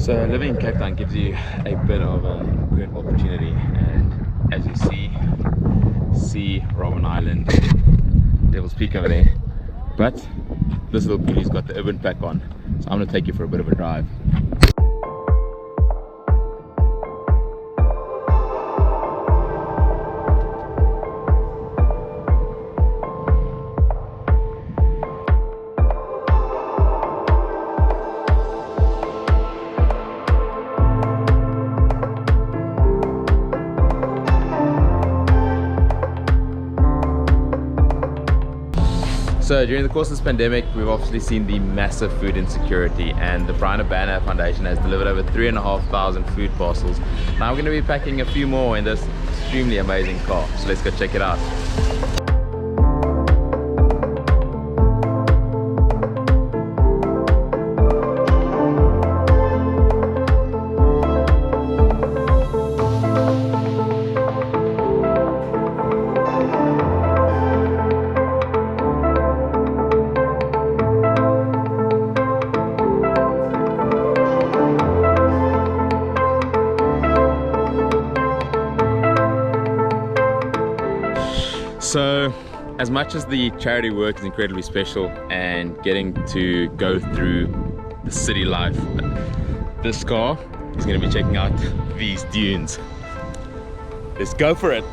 So living in Cape Town gives you a bit of a great opportunity, and as you see Robben Island, Devil's Peak over there, but this little beauty's got the urban pack on, so I'm going to take you for a bit of a drive. So during the course of this pandemic, we've obviously seen the massive food insecurity, and the Bryan Habana Foundation has delivered over 3,500 food parcels. Now I'm going to be packing a few more in this extremely amazing car, so let's go check it out. So as much as the charity work is incredibly special and getting to go through the city life, this car is going to be checking out these dunes. Let's go for it.